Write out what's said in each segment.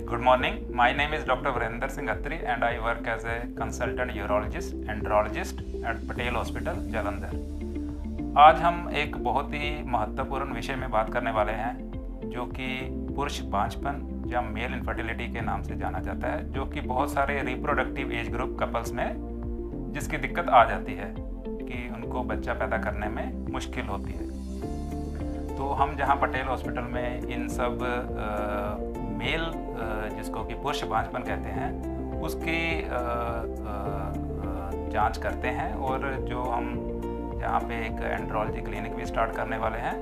Good morning. My name is Dr. Virender Singh Attri and I work as a consultant urologist and urologist at Patel Hospital, Jalandhar. आज हम एक बहुत ही महत्वपूर्ण विषय में बात करने वाले हैं जो कि पुरुष बांझपन या मेल इनफर्टिलिटी के नाम से जाना जाता है, जो कि बहुत सारे रिप्रोडक्टिव एज ग्रुप कपल्स में जिसकी दिक्कत आ जाती है कि उनको बच्चा पैदा करने में मुश्किल होती है। तो हम जहां पटेल हॉस्पिटल में इन सब मेल जिसको कि पुरुष बांझपन कहते हैं उसकी जांच करते हैं, और जो हम जहाँ पे एक एंड्रोलॉजी क्लिनिक भी स्टार्ट करने वाले हैं,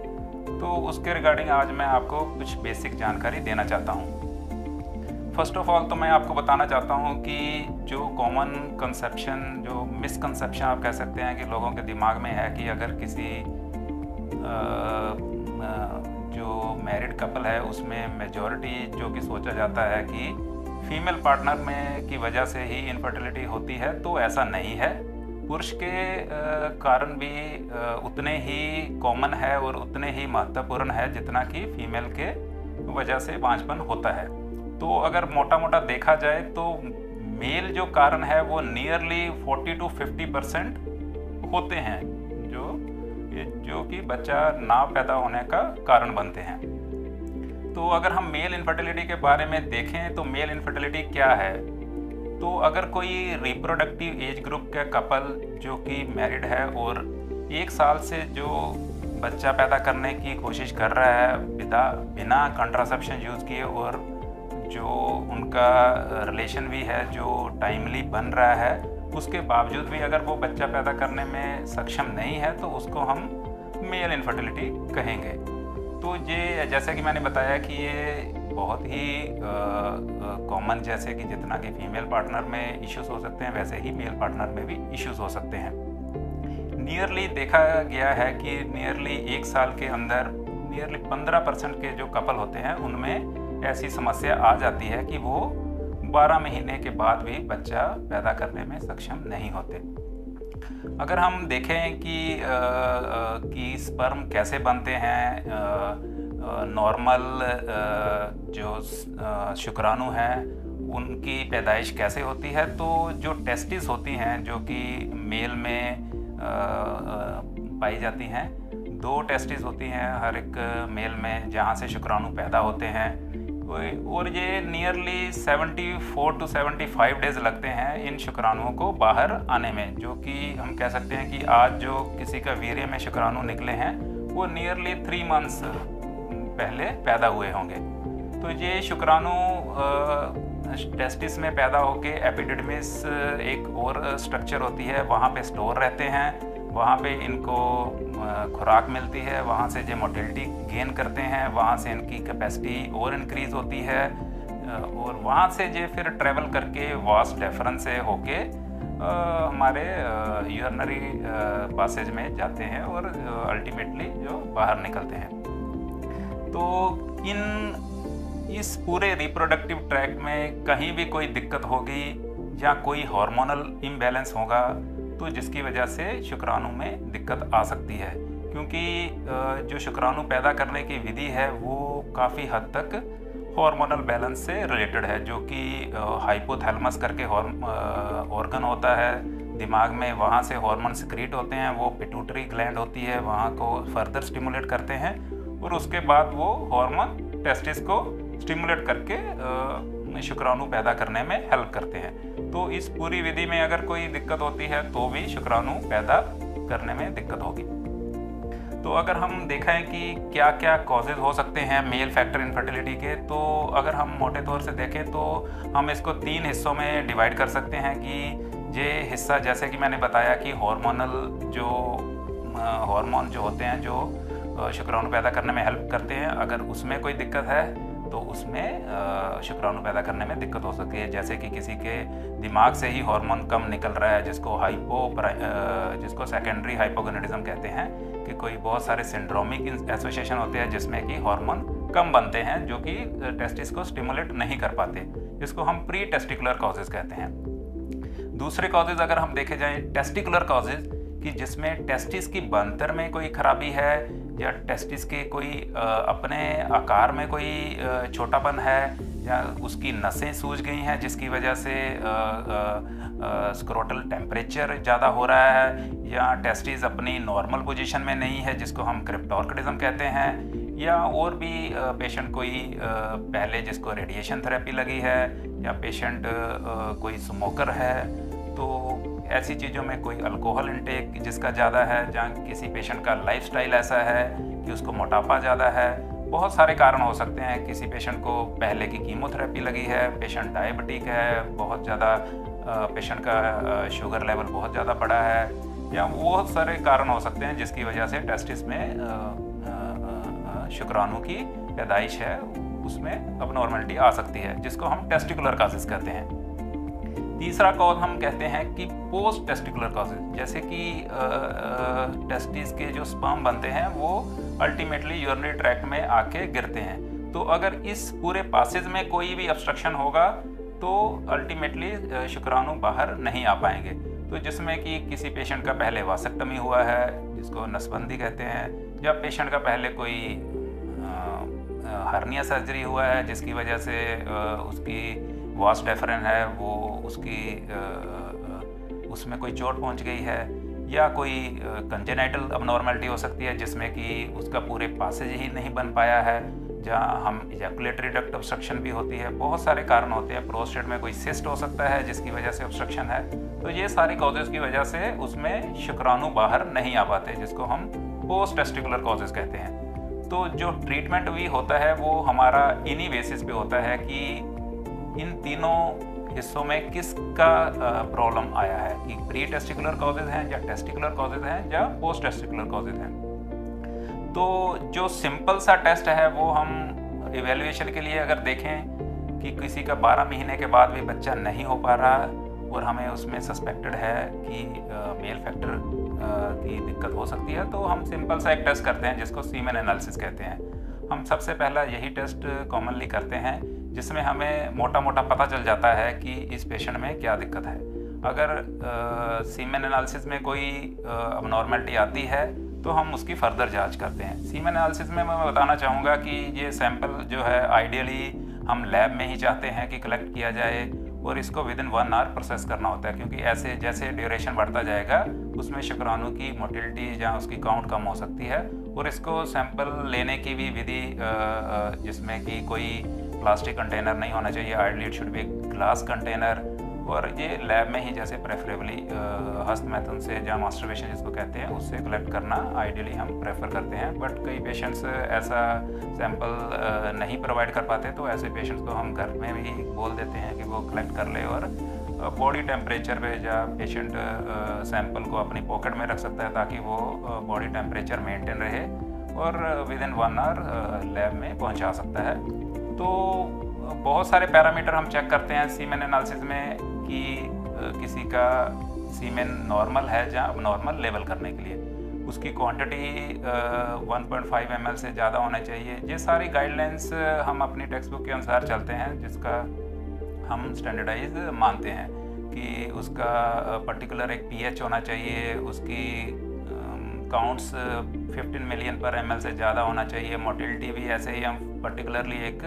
तो उसके रिगार्डिंग आज मैं आपको कुछ बेसिक जानकारी देना चाहता हूँ। फर्स्ट ऑफ ऑल तो मैं आपको बताना चाहता हूँ कि जो कॉमन कंसेप्शन, जो मिसकंसेप्शन आप कह सकते हैं कि लोगों के दिमाग में है कि अगर किसी जो मैरिड कपल है उसमें मेजॉरिटी जो कि सोचा जाता है कि फीमेल पार्टनर में की वजह से ही इनफर्टिलिटी होती है, तो ऐसा नहीं है। पुरुष के कारण भी उतने ही कॉमन है और उतने ही महत्वपूर्ण है जितना कि फीमेल के वजह से बांझपन होता है। तो अगर मोटा मोटा देखा जाए तो मेल जो कारण है वो नियरली 40 to 50% होते हैं जो कि बच्चा ना पैदा होने का कारण बनते हैं। तो अगर हम मेल इनफर्टिलिटी के बारे में देखें तो मेल इनफर्टिलिटी क्या है, तो अगर कोई रिप्रोडक्टिव एज ग्रुप का कपल जो कि मैरिड है और 1 साल से जो बच्चा पैदा करने की कोशिश कर रहा है बिना कंट्रासेप्शन यूज़ किए, और जो उनका रिलेशन भी है जो टाइमली बन रहा है, उसके बावजूद भी अगर वो बच्चा पैदा करने में सक्षम नहीं है तो उसको हम मेल इनफर्टिलिटी कहेंगे। तो ये जैसे कि मैंने बताया कि ये बहुत ही कॉमन, जैसे कि जितना कि फीमेल पार्टनर में इश्यूज़ हो सकते हैं वैसे ही मेल पार्टनर में भी इश्यूज़ हो सकते हैं। नियरली देखा गया है कि नियरली 1 साल के अंदर नियरली 15% के जो कपल होते हैं उनमें ऐसी समस्या आ जाती है कि वो 12 महीने के बाद भी बच्चा पैदा करने में सक्षम नहीं होते। अगर हम देखें कि स्पर्म कैसे बनते हैं, नॉर्मल जो शुक्राणु हैं उनकी पैदाइश कैसे होती है, तो जो टेस्टिस होती हैं जो कि मेल में पाई जाती हैं, 2 टेस्टिस होती हैं हर एक मेल में जहाँ से शुक्राणु पैदा होते हैं, और ये नियरली 74 to 75 डेज़ लगते हैं इन शुक्राणुओं को बाहर आने में। जो कि हम कह सकते हैं कि आज जो किसी का वीर्य में शुक्राणु निकले हैं वो नियरली 3 मंथ्स पहले पैदा हुए होंगे। तो ये शुक्राणु टेस्टिस में पैदा होके एपिडिडमिस एक और स्ट्रक्चर होती है वहाँ पे स्टोर रहते हैं, वहाँ पे इनको खुराक मिलती है, वहाँ से जो मोटिलिटी गेन करते हैं, वहाँ से इनकी कैपेसिटी और इंक्रीज़ होती है, और वहाँ से जो फिर ट्रैवल करके वास डेफरेंस से होके हमारे यूरिनरी पासेज में जाते हैं और अल्टीमेटली जो बाहर निकलते हैं। तो इस पूरे रिप्रोडक्टिव ट्रैक में कहीं भी कोई दिक्कत होगी या कोई हार्मोनल इम्बैलेंस होगा तो जिसकी वजह से शुक्राणु में दिक्कत आ सकती है, क्योंकि जो शुक्राणु पैदा करने की विधि है वो काफ़ी हद तक हार्मोनल बैलेंस से रिलेटेड है, जो कि हाइपोथैलेमस करके ऑर्गन होता है दिमाग में, वहाँ से हार्मोन सिक्रीट होते हैं, वो पिट्यूटरी ग्लैंड होती है, वहाँ को फर्दर स्टिमुलेट करते हैं, और उसके बाद वो हार्मोन टेस्टिस को स्टिमुलेट करके शुक्राणु पैदा करने में हेल्प करते हैं। तो इस पूरी विधि में अगर कोई दिक्कत होती है तो भी शुक्राणु पैदा करने में दिक्कत होगी। तो अगर हम देखें कि क्या क्या कॉजेज़ हो सकते हैं मेल फैक्टर इनफर्टिलिटी के, तो अगर हम मोटे तौर से देखें तो हम इसको 3 हिस्सों में डिवाइड कर सकते हैं कि ये हिस्सा, जैसे कि मैंने बताया कि हार्मोन जो होते हैं जो शुक्राणु पैदा करने में हेल्प करते हैं, अगर उसमें कोई दिक्कत है तो उसमें शुक्राणु पैदा करने में दिक्कत हो सकती है। जैसे कि किसी के दिमाग से ही हार्मोन कम निकल रहा है, जिसको सेकेंडरी हाइपोगोनाडिज्म कहते हैं, कि कोई बहुत सारे सिंड्रोमिक एसोसिएशन होते हैं जिसमें कि हार्मोन कम बनते हैं जो कि टेस्टिस को स्टिमुलेट नहीं कर पाते, जिसको हम प्री टेस्टिकुलर कॉजेज़ कहते हैं। दूसरे कॉजेज़ अगर हम देखे जाएँ टेस्टिकुलर कॉजेज़, कि जिसमें टेस्टिस की बनतर में कोई खराबी है या टेस्टिस के कोई अपने आकार में कोई छोटापन है या उसकी नसें सूज गई हैं जिसकी वजह से स्क्रोटल टेम्परेचर ज़्यादा हो रहा है, या टेस्टिस अपनी नॉर्मल पोजीशन में नहीं है जिसको हम क्रिप्टोर्किडिज्म कहते हैं, या और भी पेशेंट कोई पहले जिसको रेडिएशन थेरेपी लगी है, या पेशेंट कोई स्मोकर है, तो ऐसी चीज़ों में कोई अल्कोहल इंटेक जिसका ज़्यादा है, जहाँ किसी पेशेंट का लाइफस्टाइल ऐसा है कि उसको मोटापा ज़्यादा है, बहुत सारे कारण हो सकते हैं। किसी पेशेंट को पहले की कीमोथेरेपी लगी है, पेशेंट डायबिटिक है, बहुत ज़्यादा पेशेंट का शुगर लेवल बहुत ज़्यादा बढ़ा है, या बहुत सारे कारण हो सकते हैं जिसकी वजह से टेस्टिस में शुक्राणु की पैदाइश है उसमें अबनॉर्मलिटी आ सकती है, जिसको हम टेस्टिकुलर कॉजेज कहते हैं। तीसरा कॉज हम कहते हैं कि पोस्ट टेस्टिकुलर कॉजेज, जैसे कि टेस्टिस के जो स्पर्म बनते हैं वो अल्टीमेटली यूरिनरी ट्रैक्ट में आके गिरते हैं। तो अगर इस पूरे पासेज में कोई भी ऑब्स्ट्रक्शन होगा तो अल्टीमेटली शुक्राणु बाहर नहीं आ पाएंगे। तो जिसमें कि किसी पेशेंट का पहले वासेक्टमी हुआ है जिसको नसबंदी कहते हैं, या पेशेंट का पहले कोई हर्निया सर्जरी हुआ है जिसकी वजह से उसकी वास डेफरेंस है वो उसमें कोई चोट पहुंच गई है, या कोई कंजेनाइटल अबनॉर्मलिटी हो सकती है जिसमें कि उसका पूरे पासेज ही नहीं बन पाया है, जहाँ हम इजैकुलेटरी डक्ट ऑब्स्ट्रक्शन भी होती है। बहुत सारे कारण होते हैं। प्रोस्टेट में कोई सिस्ट हो सकता है जिसकी वजह से ऑब्स्ट्रक्शन है। तो ये सारी कॉजेज़ की वजह से उसमें शुक्राणु बाहर नहीं आ पाते, जिसको हम पोस्ट टेस्टिकुलर कॉजेज़ कहते हैं। तो जो ट्रीटमेंट भी होता है वो हमारा इन्हीं बेसिस पे होता है कि इन तीनों हिस्सों में किसका प्रॉब्लम आया है, कि प्री टेस्टिकुलर कॉजेज हैं या टेस्टिकुलर कॉजेज हैं या पोस्ट टेस्टिकुलर कॉजेज हैं। तो जो सिंपल सा टेस्ट है वो हम इवेल्युएशन के लिए अगर देखें कि किसी का 12 महीने के बाद भी बच्चा नहीं हो पा रहा और हमें उसमें सस्पेक्टेड है कि मेल फैक्टर की दिक्कत हो सकती है, तो हम सिंपल सा एक टेस्ट करते हैं जिसको सीमेन एनालिसिस कहते हैं। हम सबसे पहला यही टेस्ट कॉमनली करते हैं जिसमें हमें मोटा मोटा पता चल जाता है कि इस पेशेंट में क्या दिक्कत है। अगर सीमेन एनालिसिस में कोई अबनॉर्मलिटी आती है तो हम उसकी फर्दर जांच करते हैं। सीमेन एनालिसिस में मैं बताना चाहूँगा कि ये सैंपल जो है आइडियली हम लैब में ही चाहते हैं कि कलेक्ट किया जाए और इसको विदिन 1 आवर प्रोसेस करना होता है, क्योंकि ऐसे जैसे ड्यूरेशन बढ़ता जाएगा उसमें शुक्राणु की मोटिलिटी जहाँ उसकी काउंट कम हो सकती है। और इसको सैंपल लेने की भी विधि जिसमें कि कोई प्लास्टिक कंटेनर नहीं होना चाहिए, ideally it should be glass container, और ये लैब में ही जैसे प्रेफरेबली हस्त मेथड से जहाँ मास्टरबेशन जिसको कहते हैं उससे कलेक्ट करना आइडियली हम प्रेफर करते हैं। बट कई पेशेंट्स ऐसा सैंपल नहीं प्रोवाइड कर पाते, तो ऐसे पेशेंट्स को हम घर में भी बोल देते हैं कि वो कलेक्ट कर ले और बॉडी टेम्परेचर पे या पेशेंट सैंपल को अपनी पॉकेट में रख सकता है ताकि वो बॉडी टेम्परेचर मेंटेन रहे और विदिन 1 आवर लैब में पहुंचा सकता है। तो बहुत सारे पैरामीटर हम चेक करते हैं सीमेन एनालिसिस में कि किसी का सीमेन नॉर्मल है या अबनॉर्मल लेवल करने के लिए उसकी क्वांटिटी 1.5 ml से ज़्यादा होना चाहिए। ये सारी गाइडलाइंस हम अपनी टेक्स्ट बुक के अनुसार चलते हैं, जिसका हम स्टैंडर्डाइज मानते हैं कि उसका पर्टिकुलर एक pH होना चाहिए, उसकी काउंट्स 15 मिलियन पर ml से ज़्यादा होना चाहिए। मोटिलिटी भी ऐसे ही हम पर्टिकुलरली एक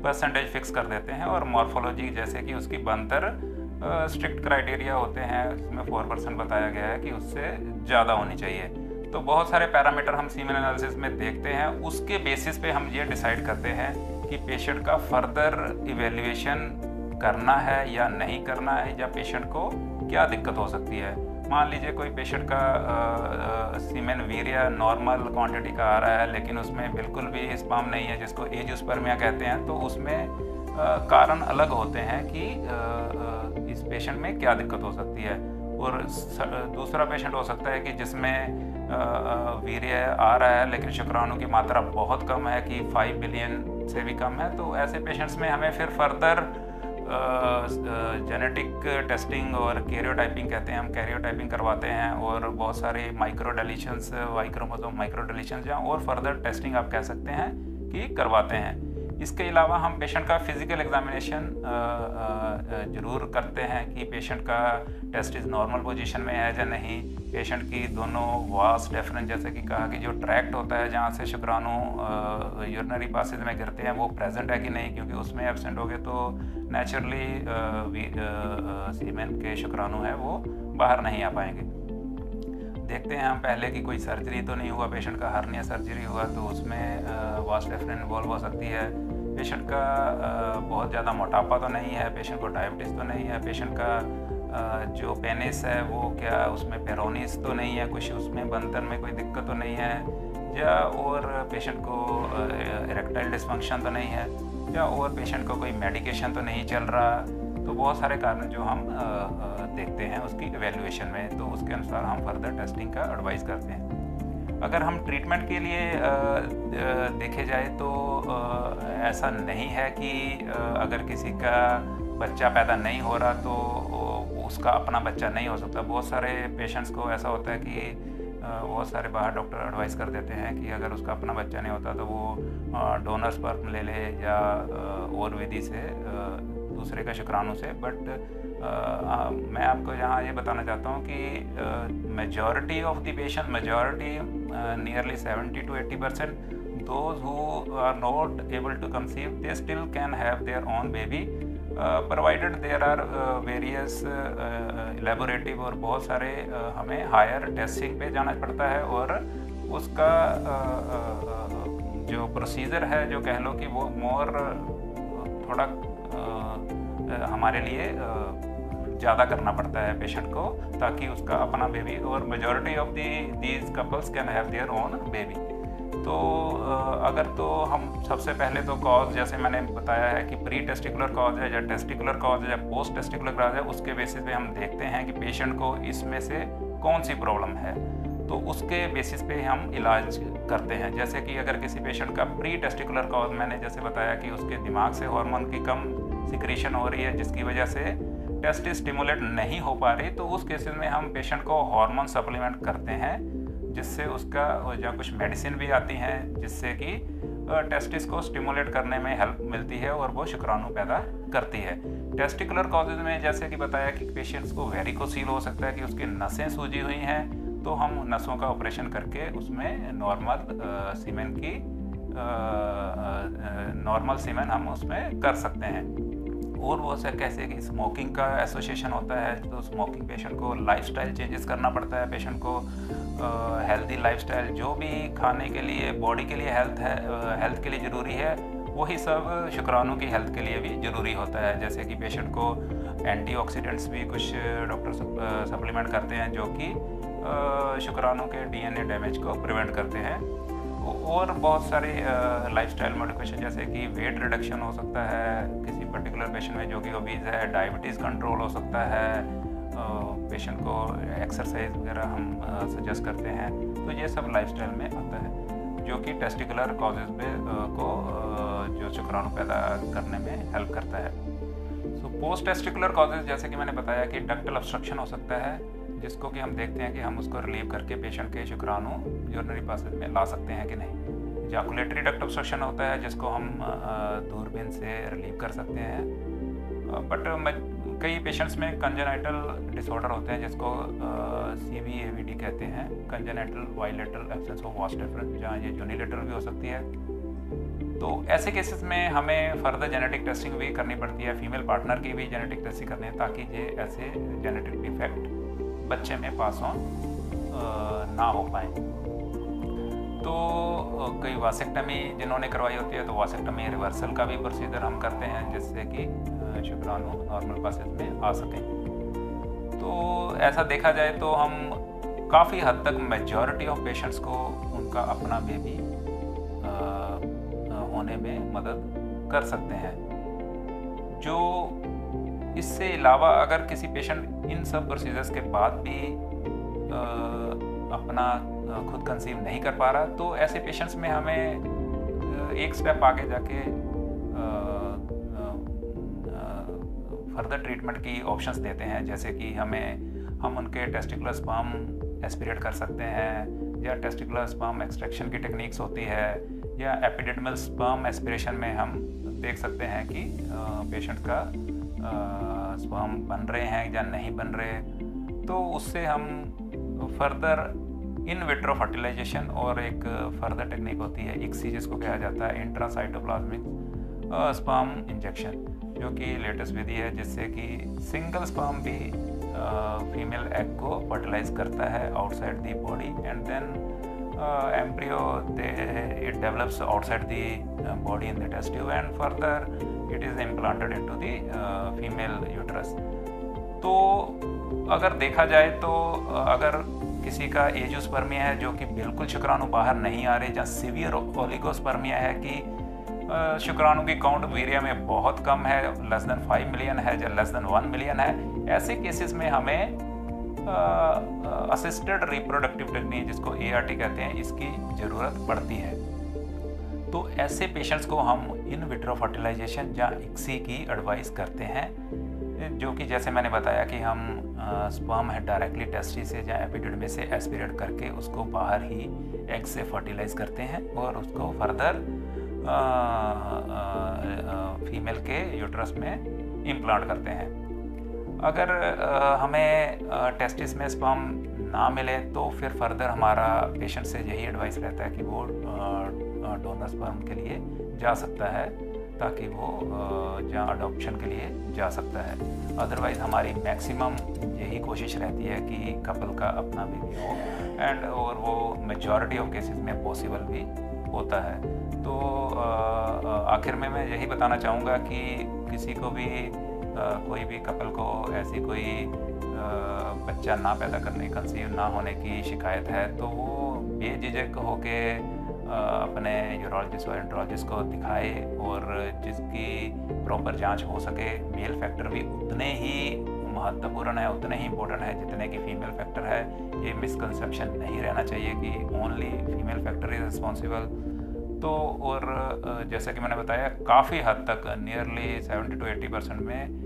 परसेंटेज फिक्स कर देते हैं, और मॉर्फोलॉजी जैसे कि उसकी बनतर स्ट्रिक्ट क्राइटेरिया होते हैं, इसमें 4% बताया गया है कि उससे ज़्यादा होनी चाहिए। तो बहुत सारे पैरामीटर हम सीमेन एनालिसिस में देखते हैं, उसके बेसिस पे हम ये डिसाइड करते हैं कि पेशेंट का फर्दर इवेल्युएशन करना है या नहीं करना है, या पेशेंट को क्या दिक्कत हो सकती है। मान लीजिए कोई पेशेंट का सीमेन वीर्य नॉर्मल क्वांटिटी का आ रहा है लेकिन उसमें बिल्कुल भी स्पर्म नहीं है, जिसको एजियोस्पर्मिया कहते हैं, तो उसमें कारण अलग होते हैं कि इस पेशेंट में क्या दिक्कत हो सकती है। और दूसरा पेशेंट हो सकता है कि जिसमें वीर्य आ रहा है लेकिन शुक्राणु की मात्रा बहुत कम है कि 5 बिलियन से भी कम है। तो ऐसे पेशेंट्स में हमें फिर फर्दर जेनेटिक टेस्टिंग और कैरियोटाइपिंग कहते हैं, हम कैरियोटाइपिंग करवाते हैं और बहुत सारे micro deletions, Y chromosome micro deletions या और फर्दर टेस्टिंग आप कह सकते हैं कि करवाते हैं। इसके अलावा हम पेशेंट का फिज़िकल एग्जामिनेशन ज़रूर करते हैं कि पेशेंट का टेस्टिस नॉर्मल पोजीशन में है या नहीं, पेशेंट की दोनों वास डेफरेंस जैसे कि कहा कि जो ट्रैक्ट होता है जहाँ से शुक्राणु यूरिनरी पासेज में गिरते हैं वो प्रेजेंट है कि नहीं, क्योंकि उसमें एब्सेंट हो गए तो नेचुरली सीमेन के शुक्राणु है वो बाहर नहीं आ पाएंगे। देखते हैं हम पहले कि कोई सर्जरी तो नहीं हुआ, पेशेंट का हर्निया सर्जरी हुआ तो उसमें वास डेफरेंस इन्वॉल्व हो सकती है। पेशेंट का बहुत ज़्यादा मोटापा तो नहीं है, पेशेंट को डायबिटीज़ तो नहीं है, पेशेंट का जो पेनिस है वो क्या उसमें पेरोनिस तो नहीं है, कुछ उसमें बंधन में कोई दिक्कत तो नहीं है, या और पेशेंट को इरेक्टाइल डिसफंक्शन तो नहीं है, या और पेशेंट को कोई मेडिकेशन तो नहीं चल रहा। तो बहुत सारे कारण जो हम देखते हैं उसकी इवैल्यूएशन में, तो उसके अनुसार हम फर्दर टेस्टिंग का एडवाइस करते हैं। अगर हम ट्रीटमेंट के लिए देखे जाए तो ऐसा नहीं है कि अगर किसी का बच्चा पैदा नहीं हो रहा तो उसका अपना बच्चा नहीं हो सकता। बहुत सारे पेशेंट्स को ऐसा होता है कि बहुत सारे बाहर डॉक्टर एडवाइस कर देते हैं कि अगर उसका अपना बच्चा नहीं होता तो वो डोनर स्पर्म ले ले या और विधि से दूसरे का शुक्राणु से। बट मैं आपको यहाँ ये बताना चाहता हूँ कि majority of the patient, nearly 70 to 80%, those who are not able to conceive, they still can have their own baby, provided there are various elaborative और बहुत सारे हमें हायर टेस्टिंग पे जाना पड़ता है, और उसका जो प्रोसीजर है जो कह लो कि वो मोर थोड़ा हमारे लिए ज़्यादा करना पड़ता है पेशेंट को, ताकि उसका अपना बेबी, और majority of these couples can have their own baby. तो अगर तो हम सबसे पहले तो कॉज जैसे मैंने बताया है कि प्री टेस्टिकुलर कॉज है या टेस्टिकुलर कॉज है या पोस्ट टेस्टिकुलर कॉज है, उसके बेसिस पे हम देखते हैं कि पेशेंट को इसमें से कौन सी प्रॉब्लम है, तो उसके बेसिस पे हम इलाज करते हैं। जैसे कि अगर किसी पेशेंट का प्री टेस्टिकुलर कॉज मैंने जैसे बताया कि उसके दिमाग से हार्मोन की कम सिक्रीशन हो रही है जिसकी वजह से टेस्टिस स्टिमुलेट नहीं हो पा रही, तो उस केसेस में हम पेशेंट को हार्मोन सप्लीमेंट करते हैं, जिससे उसका या कुछ मेडिसिन भी आती हैं जिससे कि टेस्टिस को स्टिमुलेट करने में हेल्प मिलती है और वो शुक्राणु पैदा करती है। टेस्टिकुलर कॉजेज में जैसे कि बताया कि पेशेंट्स को वेरिकोसील हो सकता है कि उसकी नसें सूजी हुई हैं, तो हम नसों का ऑपरेशन करके उसमें नॉर्मल सीमेन हम उसमें कर सकते हैं। और वो से कैसे कि स्मोकिंग का एसोसिएशन होता है, तो स्मोकिंग पेशेंट को लाइफस्टाइल चेंजेस करना पड़ता है, पेशेंट को हेल्दी लाइफस्टाइल जो भी खाने के लिए बॉडी के लिए हेल्थ के लिए ज़रूरी है वही सब शुक्राणु की हेल्थ के लिए भी ज़रूरी होता है। जैसे कि पेशेंट को एंटीऑक्सीडेंट्स भी कुछ डॉक्टर सप्लीमेंट करते हैं जो कि शुक्राणु के डीएनए डैमेज को प्रिवेंट करते हैं। और बहुत सारे लाइफस्टाइल मॉडिफिकेशन जैसे कि वेट रिडक्शन हो सकता है किसी पर्टिकुलर पेशेंट में जो कि ओबीज है, डायबिटीज़ कंट्रोल हो सकता है, पेशेंट को एक्सरसाइज वगैरह हम सजेस्ट करते हैं। तो ये सब लाइफस्टाइल में आता है जो कि टेस्टिकुलर कॉजेज पे को जो शुक्राणु पैदा करने में हेल्प करता है। सो पोस्ट टेस्टिकुलर कॉजेज जैसे कि मैंने बताया कि डक्टल ऑब्स्ट्रक्शन हो सकता है, जिसको कि हम देखते हैं कि हम उसको रिलीव करके पेशेंट के शुक्राणु यूरिनरी पासेज में ला सकते हैं कि नहीं। इजैकुलेटरी डक्ट ऑब्स्ट्रक्शन होता है जिसको हम दूरबीन से रिलीव कर सकते हैं। बट कई पेशेंट्स में कंजेनाइटल डिसऑर्डर होते हैं जिसको CVAVD कहते हैं, congenital bilateral absence of vas deferens, जहाँ ये यूनिलेटरल भी हो सकती है। तो ऐसे केसेस में हमें फर्दर जेनेटिक टेस्टिंग भी करनी पड़ती है, फीमेल पार्टनर की भी जेनेटिक टेस्टिंग करनी है ताकि ये ऐसे जेनेटिक डिफेक्ट बच्चे में पास ऑन ना हो पाए। तो कई वासेक्टमी जिन्होंने करवाई होती है तो वासेक्टमी रिवर्सल का भी प्रोसीजर हम करते हैं जिससे कि शुक्राणु नॉर्मल पासेज में आ सकें। तो ऐसा देखा जाए तो हम काफ़ी हद तक मेजॉरिटी ऑफ पेशेंट्स को उनका अपना बेबी होने में मदद कर सकते हैं। जो इससे अलावा अगर किसी पेशेंट इन सब प्रोसीजर्स के बाद भी अपना खुद कंसीव नहीं कर पा रहा, तो ऐसे पेशेंट्स में हमें एक स्टेप आगे जाके फर्दर ट्रीटमेंट की ऑप्शंस देते हैं। जैसे कि हम उनके टेस्टिकुलर स्पर्म एस्पिरेट कर सकते हैं, या टेस्टिकुलर स्पर्म एक्सट्रैक्शन की टेक्निक्स होती है, या एपिडिडमल स्पर्म एस्पिरेशन में हम देख सकते हैं कि पेशेंट का स्पर्म बन रहे हैं या नहीं बन रहे, तो उससे हम फर्दर इन विट्रो फर्टिलाइजेशन और एक फर्दर टेक्निक होती है ICSI जिसको कहा जाता है इंट्रासाइटोप्लाज्मिक स्पर्म इंजेक्शन, जो कि लेटेस्ट विधि है जिससे कि सिंगल स्पर्म भी फीमेल एग को फर्टिलाइज करता है outside the body, and then embryo it develops outside the body in the test tube, and further it is implanted into the female uterus. तो अगर देखा जाए तो अगर किसी का एजियोस्पर्मिया है जो कि बिल्कुल शुक्राणु बाहर नहीं आ रहे, या सीवियर ओलिगोस्पर्मिया है कि शुक्राणु की काउंट वीर्य में बहुत कम है, लेस देन 5 मिलियन है या लेस देन 1 मिलियन है, ऐसे केसेस में हमें असिस्टेड रिप्रोडक्टिव टेक्निक जिसको ART कहते हैं इसकी ज़रूरत पड़ती है। तो ऐसे पेशेंट्स को हम इन विट्रो फर्टिलाइजेशन या ICSI की एडवाइस करते हैं, जो कि जैसे मैंने बताया कि हम स्पर्म है डायरेक्टली टेस्टी से या एपिडिडम से एस्पिरेट करके उसको बाहर ही एग से फर्टिलाइज करते हैं और उसको फर्दर फीमेल के यूट्रस में इम्प्लांट करते हैं। अगर हमें टेस्टिस में स्पर्म ना मिले तो फिर फर्दर हमारा पेशेंट से यही एडवाइस रहता है कि वो डोनर स्पर्म के लिए जा सकता है, ताकि वो जहाँ अडॉप्शन के लिए जा सकता है। अदरवाइज़ हमारी मैक्सिमम यही कोशिश रहती है कि कपल का अपना बेबी हो, एंड और वो मेजॉरिटी ऑफ केसेस में पॉसिबल भी होता है। तो आखिर में मैं यही बताना चाहूँगा कि किसी को भी कोई भी कपल को ऐसी कोई बच्चा ना पैदा करने, कंसीव ना होने की शिकायत है, तो वो बेझिझक होके अपने यूरोलॉजिस्ट और एंड्रोलॉजिस्ट को दिखाए, और जिसकी प्रॉपर जांच हो सके। मेल फैक्टर भी उतने ही महत्वपूर्ण है, उतने ही इम्पोर्टेंट है जितने कि फीमेल फैक्टर है। ये मिसकंसेप्शन नहीं रहना चाहिए कि only female factor is responsible. तो और जैसा कि मैंने बताया, काफ़ी हद तक नियरली 70 to 80% में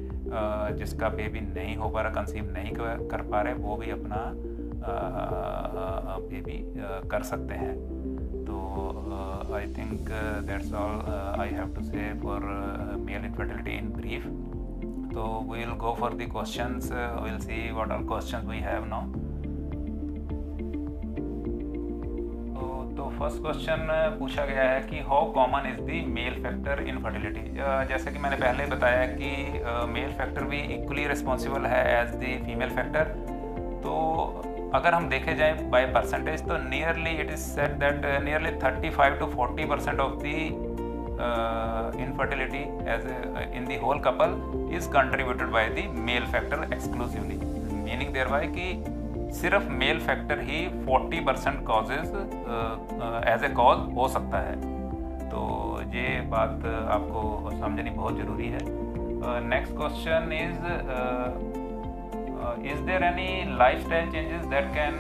जिसका बेबी नहीं हो पा रहा, कंसीव नहीं कर पा रहे, वो भी अपना बेबी कर सकते हैं। तो I think that's all I have to say for male infertility in brief. तो we will go for the questions, we will see what are questions we have now. तो फर्स्ट क्वेश्चन पूछा गया है कि how common is the male factor infertility. जैसे कि मैंने पहले बताया कि मेल फैक्टर भी इक्वली रिस्पॉन्सिबल है एज दी फीमेल फैक्टर। तो अगर हम देखे जाए बाय परसेंटेज, तो nearly it is said that nearly 35 to 40% of the infertility as in the whole couple is contributed by the male factor exclusively, meaning thereby कि सिर्फ male factor ही 40% causes as a cause हो सकता है। तो ये बात आपको समझनी बहुत ज़रूरी है। Next question is there any lifestyle changes that can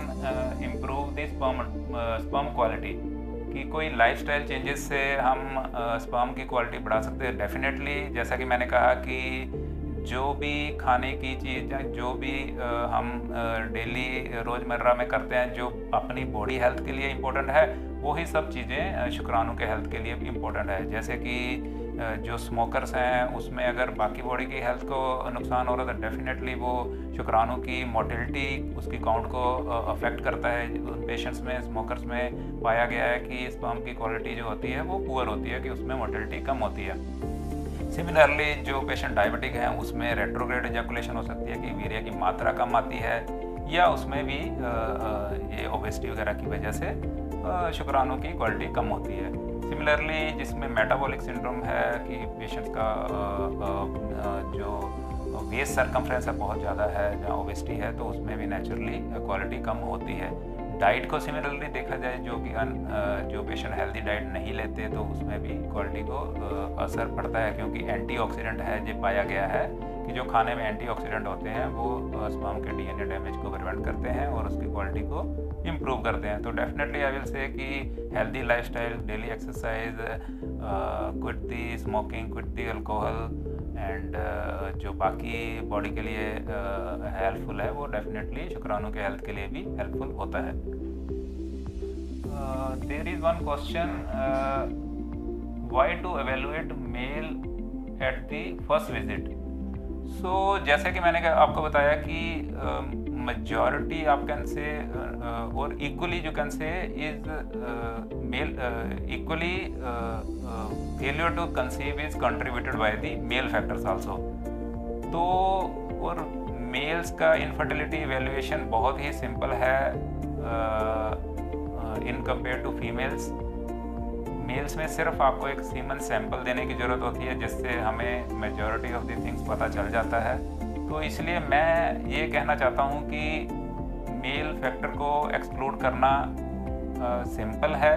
improve the sperm quality, कि कोई लाइफस्टाइल चेंजेस से हम स्पर्म की क्वालिटी बढ़ा सकते हैं। डेफिनेटली, जैसा कि मैंने कहा कि जो भी खाने की चीज़, जो भी हम डेली रोज़मर्रा में करते हैं जो अपनी बॉडी हेल्थ के लिए इम्पोर्टेंट है, वही सब चीज़ें शुक्राणु के हेल्थ के लिए भी इम्पोर्टेंट है। जैसे कि जो स्मोकर्स हैं उसमें अगर बाकी बॉडी की हेल्थ को नुकसान हो रहा है तो डेफिनेटली वो शुक्राणु की मोटिलिटी, उसकी काउंट को अफेक्ट करता है। उन पेशेंट्स में, स्मोकर्स में पाया गया है कि स्पर्म की क्वालिटी जो होती है वो पुअर होती है, कि उसमें मोटिलिटी कम होती है। सिमिलरली जो पेशेंट डायबिटिक हैं उसमें रेट्रोग्रेड एजैकुलेशन हो सकती है कि वीर्य की मात्रा कम आती है, या उसमें भी ये ओबेसिटी वगैरह की वजह से शुक्राणु की क्वालिटी कम होती है। सिमिलरली जिसमें मेटाबॉलिक सिंड्रोम है कि पेशेंट्स का जो वेस्ट सरकमफ्रेंस है बहुत ज़्यादा है, जहाँ ओबेसिटी है, तो उसमें भी नेचुरली क्वालिटी कम होती है। डाइट को सिमिलरली देखा जाए, जो कि जो पेशेंट हेल्दी डाइट नहीं लेते तो उसमें भी क्वालिटी को असर पड़ता है, क्योंकि एंटीऑक्सीडेंट है। ये पाया गया है कि जो खाने में एंटीऑक्सीडेंट होते हैं वो स्पर्म के DNA डैमेज को प्रिवेंट करते हैं और उसकी क्वालिटी को इम्प्रूव करते हैं। तो डेफिनेटली आई विल से कि healthy lifestyle, daily exercise, quit the smoking, quit the alcohol, and जो बाकी बॉडी के लिए हेल्पफुल है वो डेफिनेटली शुक्राणु के हेल्थ के लिए भी हेल्पफुल होता है। There is one question, why to evaluate male at the first visit. So जैसे कि मैंने आपको बताया कि majority आप कैन से और equally you can say is male equally failure to conceive is contributed by the male factors also। तो और मेल्स का इनफर्टिलिटी इवेल्युएशन बहुत ही सिंपल है in compare to females. Males में सिर्फ आपको एक सीमन सैंपल देने की ज़रूरत होती है जिससे हमें मेजॉरिटी ऑफ द थिंग्स पता चल जाता है। तो इसलिए मैं ये कहना चाहता हूँ कि मेल फैक्टर को एक्सक्लूड करना सिंपल है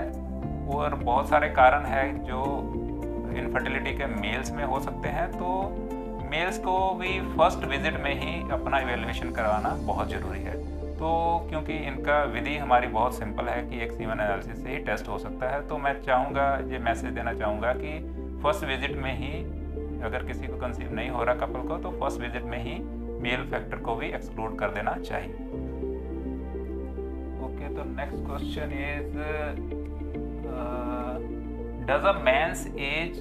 और बहुत सारे कारण हैं जो इनफर्टिलिटी के मेल्स में हो सकते हैं। तो मेल्स को भी फर्स्ट विजिट में ही अपना इवेल्युएशन करवाना बहुत ज़रूरी है। तो क्योंकि इनका विधि हमारी बहुत सिंपल है कि एक सीमन एनालिसिस से ही टेस्ट हो सकता है, तो मैं चाहूँगा, ये मैसेज देना चाहूँगा कि फर्स्ट विजिट में ही अगर किसी को कंसीव नहीं हो रहा कपल को, तो फर्स्ट विजिट में ही मेल फैक्टर को भी एक्सक्लूड कर देना चाहिए। ओके, तो next question is does a man's age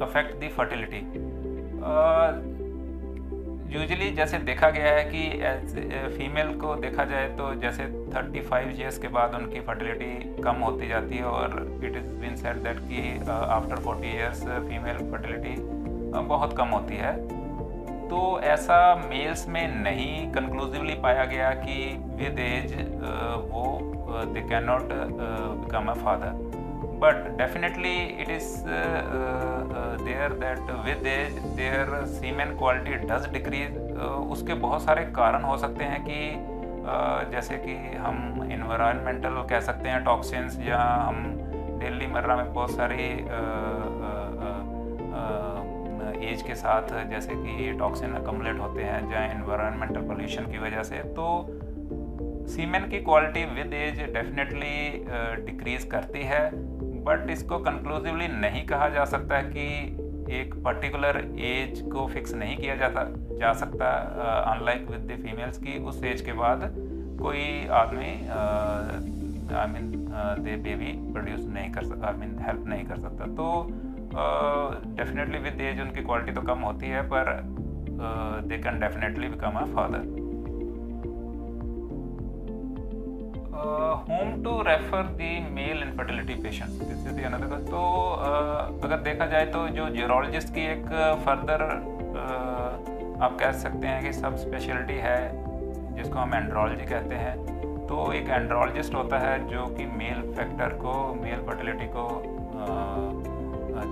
affect the fertility. Usually जैसे देखा गया है कि फीमेल को देखा जाए तो जैसे 35 ईयर्स के बाद उनकी फर्टिलिटी कम होती जाती है और it is been said that कि आफ्टर 40 ईयर्स फीमेल फर्टिलिटी बहुत कम होती है। तो ऐसा मेल्स में नहीं कंक्लूसिवली पाया गया कि विद एज वो they can not become a father, but definitely it is there that with age their semen quality does decrease. उसके बहुत सारे कारण हो सकते हैं कि जैसे कि हम इन्वायरमेंटल कह सकते हैं टॉक्सिन्स, या हम डेली मर्रा में बहुत सारी एज के साथ जैसे कि टॉक्सिन अकमुलेट होते हैं या एनवायरमेंटल पोल्यूशन की वजह से। तो सीमेन की quality with age definitely decrease करती है, बट इसको कंक्लूसिवली नहीं कहा जा सकता कि एक पर्टिकुलर एज को फिक्स नहीं किया जा सकता अनलाइक विद द फीमेल्स की उस एज के बाद कोई आदमी I mean they baby produce नहीं कर सकता, आई मीन हेल्प नहीं कर सकता। तो डेफिनेटली विद एज उनकी क्वालिटी तो कम होती है, पर they can definitely become a father. whom to refer the male infertility patients, this is the another। तो अगर देखा जाए तो जो यूरोलॉजिस्ट की एक फर्दर आप कह सकते हैं कि सब स्पेशलिटी है जिसको हम एंड्रोलॉजी कहते हैं। तो एक एंड्रोलॉजिस्ट होता है जो कि मेल फैक्टर को, मेल फर्टिलिटी को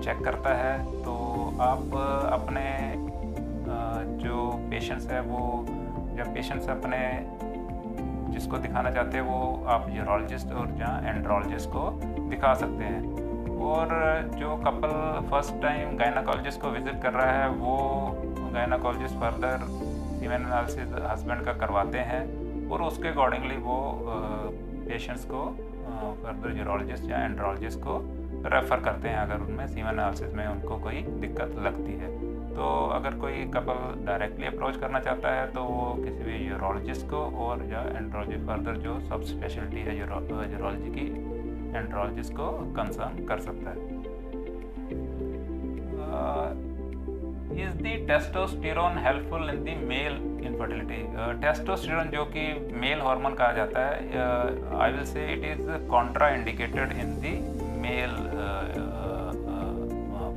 चेक करता है। तो आप अपने जो पेशेंट्स है वो, जब पेशेंट्स अपने जिसको दिखाना चाहते हैं वो आप यूरोलॉजिस्ट और जहाँ एंड्रोलॉजिस्ट को दिखा सकते हैं। और जो कपल फर्स्ट टाइम गायनाकोलॉजिस्ट को विजिट कर रहा है वो gynaecologist further semen analysis husband का करवाते हैं और उसके अकॉर्डिंगली वो पेशेंट्स को फर्दर यूरोलॉजिस्ट या एंड्रोलॉजिस्ट को रेफ़र करते हैं अगर उनमें सीमेन एनालिसिस में उनको कोई दिक्कत लगती है। तो अगर कोई कपल डायरेक्टली अप्रोच करना चाहता है तो वो किसी भी यूरोलॉजिस्ट को और या एंड्रोलॉजी फर्दर जो सब स्पेशलिटी है यूरोलॉजी की, एंड्रोलॉजिस्ट को कंसर्न कर सकता है। Is the testosterone helpful in the male infertility. Testosterone जो कि मेल हार्मोन कहा जाता है, I will say it is Contra indicated in the mail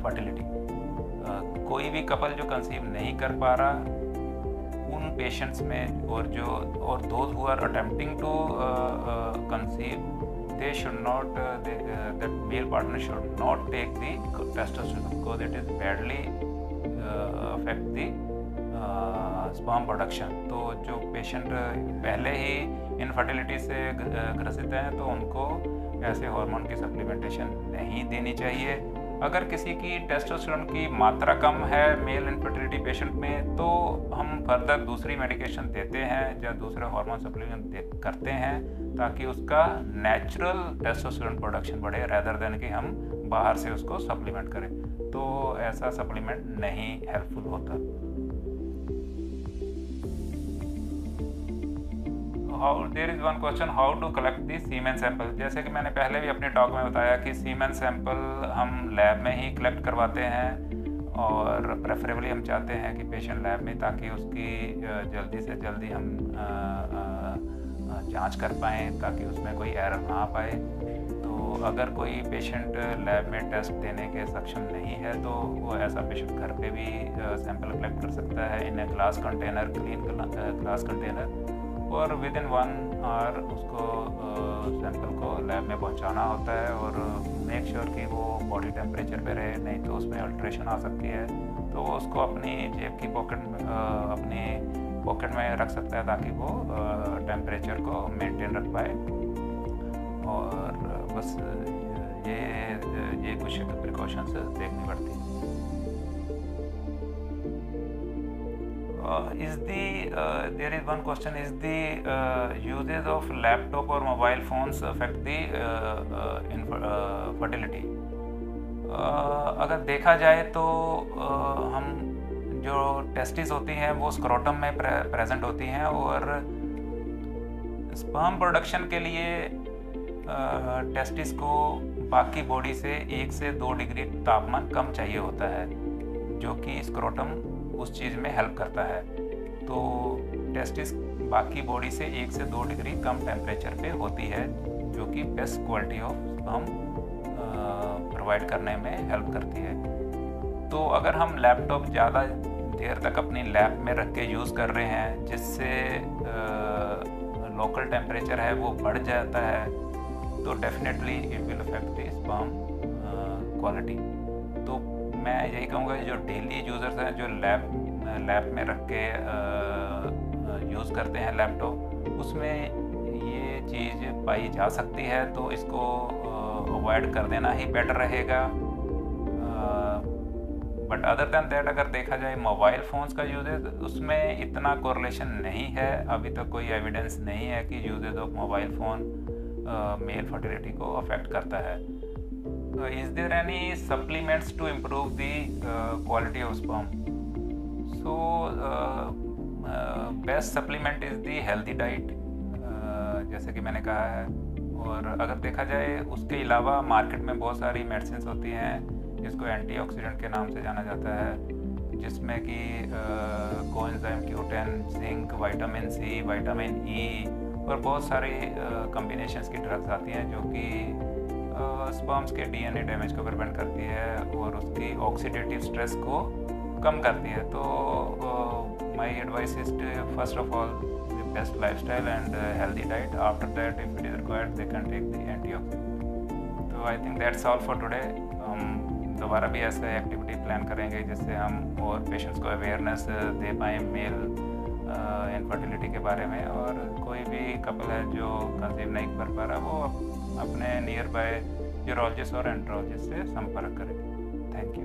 fertility. कोई भी कपल जो कंसीव नहीं कर पा रहा उन पेशेंट्स में और those who are attempting to conceive, they should not that male partner should not take the testosterone because it is badly affect the sperm production। तो जो पेशेंट पहले ही इनफर्टिलिटी से ग्रसित हैं तो उनको ऐसे हार्मोन की सप्लीमेंटेशन नहीं देनी चाहिए। अगर किसी की टेस्टोस्टेरोन की मात्रा कम है मेल इनफर्टिलिटी पेशेंट में तो हम फर्दर दूसरी मेडिकेशन देते हैं या दूसरे हार्मोन सप्लीमेंट करते हैं ताकि उसका नेचुरल टेस्टोस्टेरोन प्रोडक्शन बढ़े रेदर देन कि हम बाहर से उसको सप्लीमेंट करें। तो ऐसा सप्लीमेंट नहीं हेल्पफुल होता। How there is one question, how to collect the semen sample. जैसे कि मैंने पहले भी अपने टॉक में बताया कि सीमेन सैंपल हम लैब में ही कलेक्ट करवाते हैं और प्रेफरेबली हम चाहते हैं कि पेशेंट लैब में, ताकि उसकी जल्दी से जल्दी हम जांच कर पाएँ, ताकि उसमें कोई एरर ना आ पाए। तो अगर कोई पेशेंट लैब में टेस्ट देने के सक्षम नहीं है तो वो ऐसा पेशेंट घर पे भी सैंपल कलेक्ट कर सकता है in a glass container, clean glass container, और विद इन 1 आवर उसको सैंपल को लैब में पहुंचाना होता है और मेक श्योर कि वो बॉडी टेम्परेचर पे रहे, नहीं तो उसमें अल्ट्रेशन आ सकती है। तो वो उसको अपनी जेब की पॉकेट में रख सकता है ताकि वो टेम्परेचर को मेंटेन रख पाए। और बस ये कुछ प्रिकॉशंस देखनी पड़ती हैं। There is one question, is the usage of laptop or mobile phones affect the fertility? अगर देखा जाए तो हम जो टेस्टिस होती हैं वो स्क्रोटम में प्रेजेंट होती हैं और स्पर्म प्रोडक्शन के लिए टेस्टिस को बाकी बॉडी से 1 से 2 डिग्री तापमान कम चाहिए होता है, जो कि स्क्रोटम उस चीज़ में हेल्प करता है। तो टेस्टिस बाकी बॉडी से 1 से 2 डिग्री कम टेम्परेचर पे होती है, जो कि best quality of sperm provide करने में हेल्प करती है। तो अगर हम लैपटॉप ज़्यादा देर तक अपनी लैब में रख के यूज़ कर रहे हैं, जिससे लोकल टेम्परेचर है वो बढ़ जाता है, तो definitely it will affect the sperm quality. तो मैं यही कहूँगा जो डेली यूज़र्स हैं, जो लैब में रख के यूज़ करते हैं लैपटॉप, उसमें ये चीज़ पाई जा सकती है, तो इसको अवॉइड कर देना ही बेटर रहेगा। बट अदर दैन दैट अगर देखा जाए मोबाइल फ़ोन्स का यूजेज, उसमें इतना कोरिलेशन नहीं है। अभी तक कोई एविडेंस नहीं है कि usages of mobile phone male fertility को अफेक्ट करता है। Is there any supplements to improve the quality of sperm? So best supplement is the healthy diet, जैसे कि मैंने कहा है। और अगर देखा जाए उसके अलावा मार्केट में बहुत सारी मेडिसिन होती हैं जिसको एंटीऑक्सीडेंट के नाम से जाना जाता है, जिसमें कि coenzyme Q10, zinc, vitamin C, vitamin E और बहुत सारी कम्बिनेशंस की ड्रग्स आती हैं जो कि स्पर्म्स के डीएनए डैमेज को प्रिवेंट करती है और उसकी ऑक्सीडेटिव स्ट्रेस को कम करती है। तो my advice is to first of all the best lifestyle and healthy diet. After that if it is required they can take the antioxidant. तो I think that's all for today. हम दोबारा भी ऐसे activity plan करेंगे जिससे हम और patients को अवेयरनेस दे पाएँ मेल इनफर्टिलिटी के बारे में, और कोई भी कपल है जो कंसीव नहीं कर पा रहा वो अपने नियर बाय यूरोलॉजिस्ट और एंड्रोलॉजिस्ट से संपर्क करें। Thank you.